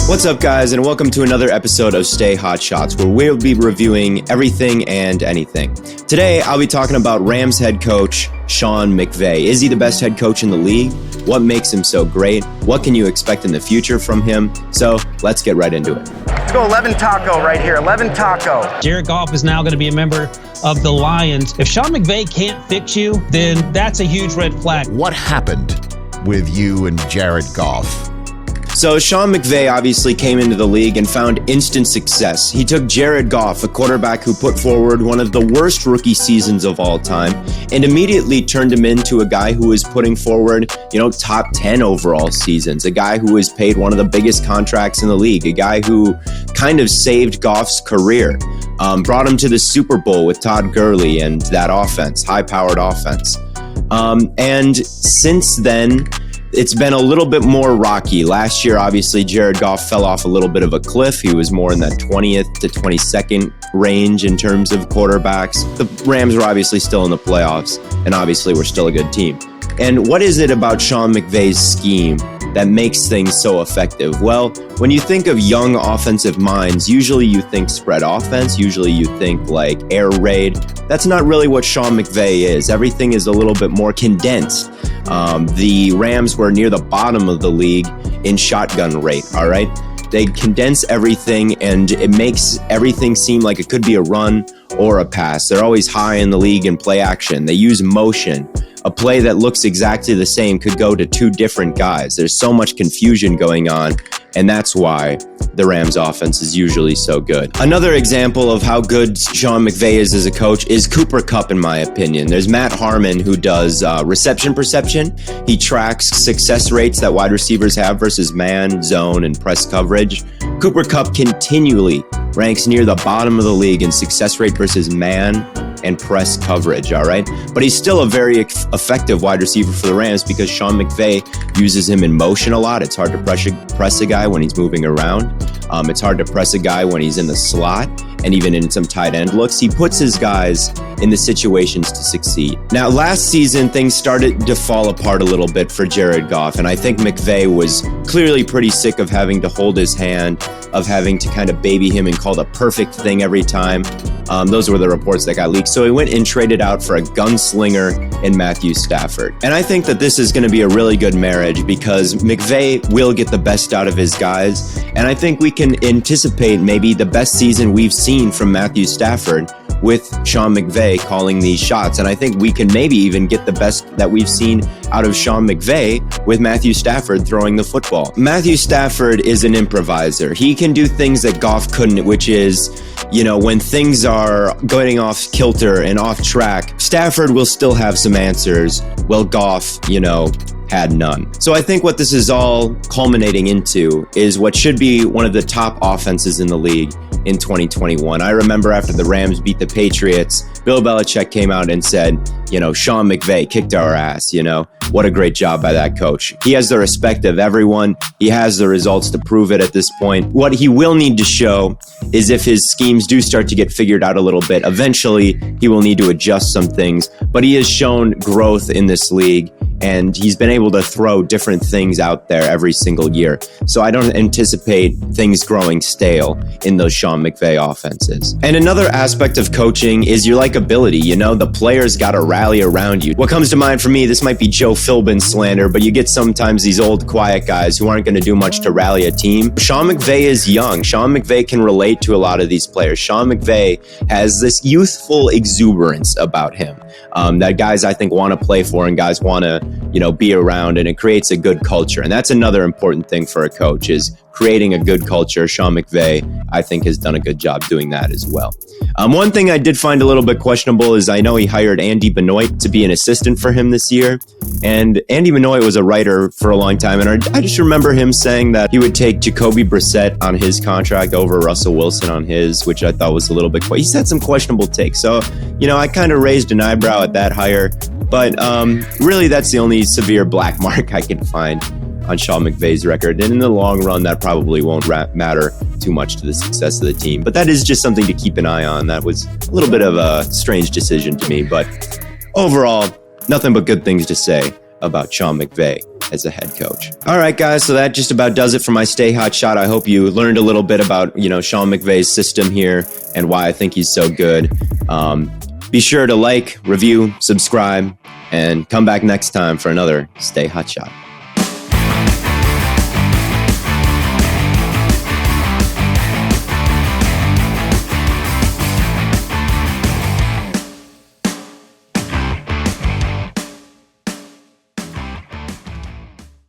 What's up, guys, and welcome to another episode of Stay Hot Shots, where we'll be reviewing everything and anything. Today, I'll be talking about Rams head coach Sean McVay. Is he the best head coach in the league? What makes him so great? What can you expect in the future from him? So, let's get right into it. Let's go 11 taco right here, 11 taco. Jared Goff is now going to be a member of the Lions. If Sean McVay can't fix you, then that's a huge red flag. What happened with you and Jared Goff? So Sean McVay obviously came into the league and found instant success. He took Jared Goff, a quarterback who put forward one of the worst rookie seasons of all time, and immediately turned him into a guy who was putting forward, top 10 overall seasons, a guy who was paid one of the biggest contracts in the league, a guy who kind of saved Goff's career, brought him to the Super Bowl with Todd Gurley and that offense, high-powered offense. And since then, it's been a little bit more rocky. Last year, obviously, Jared Goff fell off a little bit of a cliff. He was more in that 20th to 22nd range in terms of quarterbacks. The Rams were obviously still in the playoffs, and obviously we're still a good team. And what is it about Sean McVay's scheme that makes things so effective? Well, when you think of young offensive minds, usually you think spread offense, usually you think like air raid. That's not really what Sean McVay is. Everything is a little bit more condensed. The Rams were near the bottom of the league in shotgun rate, all right? They condense everything, and it makes everything seem like it could be a run or a pass. They're always high in the league in play action. They use motion. A play that looks exactly the same could go to two different guys. There's so much confusion going on, and that's why the Rams offense is usually so good. Another example of how good Sean McVay is as a coach is Kupp, in my opinion. There's Matt Harmon, who does reception perception. He tracks success rates that wide receivers have versus man, zone, and press coverage. Kupp continually ranks near the bottom of the league in success rate versus man and press coverage, all right? But he's still a very effective wide receiver for the Rams because Sean McVay uses him in motion a lot. It's hard to press a guy when he's moving around. It's hard to press a guy when he's in the slot and even in some tight end looks. He puts his guys in the situations to succeed. Now, last season, things started to fall apart a little bit for Jared Goff, and I think McVay was clearly pretty sick of having to hold his hand, of having to kind of baby him and call the perfect thing every time. Those were the reports that got leaked. So he went and traded out for a gunslinger in Matthew Stafford. And I think that this is going to be a really good marriage because McVay will get the best out of his guys. And I think we can anticipate maybe the best season we've seen from Matthew Stafford with Sean McVay calling these shots. And I think we can maybe even get the best that we've seen out of Sean McVay with Matthew Stafford throwing the football. Matthew Stafford is an improviser. He can do things that Goff couldn't, which is, when things are going off kilter and off track, Stafford will still have some answers. Well, Goff, had none. So I think what this is all culminating into is what should be one of the top offenses in the league in 2021. I remember after the Rams beat the Patriots, Bill Belichick came out and said, Sean McVay kicked our ass, What a great job by that coach. He has the respect of everyone. He has the results to prove it at this point. What he will need to show is if his schemes do start to get figured out a little bit, eventually he will need to adjust some things, but he has shown growth in this league. And he's been able to throw different things out there every single year. So I don't anticipate things growing stale in those Sean McVay offenses. And another aspect of coaching is your likability. The players got to rally around you. What comes to mind for me, this might be Joe Philbin slander, but you get sometimes these old quiet guys who aren't going to do much to rally a team. Sean McVay is young. Sean McVay can relate to a lot of these players. Sean McVay has this youthful exuberance about him that guys, I think, want to play for and guys want to be around, and it creates a good culture. And that's another important thing for a coach is creating a good culture. Sean McVay, I think, has done a good job doing that as well. One thing I did find a little bit questionable is I know he hired Andy Benoit to be an assistant for him this year. And Andy Benoit was a writer for a long time. And I just remember him saying that he would take Jacoby Brissett on his contract over Russell Wilson on his, which I thought was a little bit, he said some questionable takes. So, I kind of raised an eyebrow at that hire. But really, that's the only severe black mark I can find on Sean McVay's record. And in the long run, that probably won't matter too much to the success of the team. But that is just something to keep an eye on. That was a little bit of a strange decision to me. But overall, nothing but good things to say about Sean McVay. as a head coach. All right, guys, so that just about does it for my Stay Hot Shot. I hope you learned a little bit about, Sean McVay's system here and why I think he's so good. Be sure to like, review, subscribe, and come back next time for another Stay Hot Shot.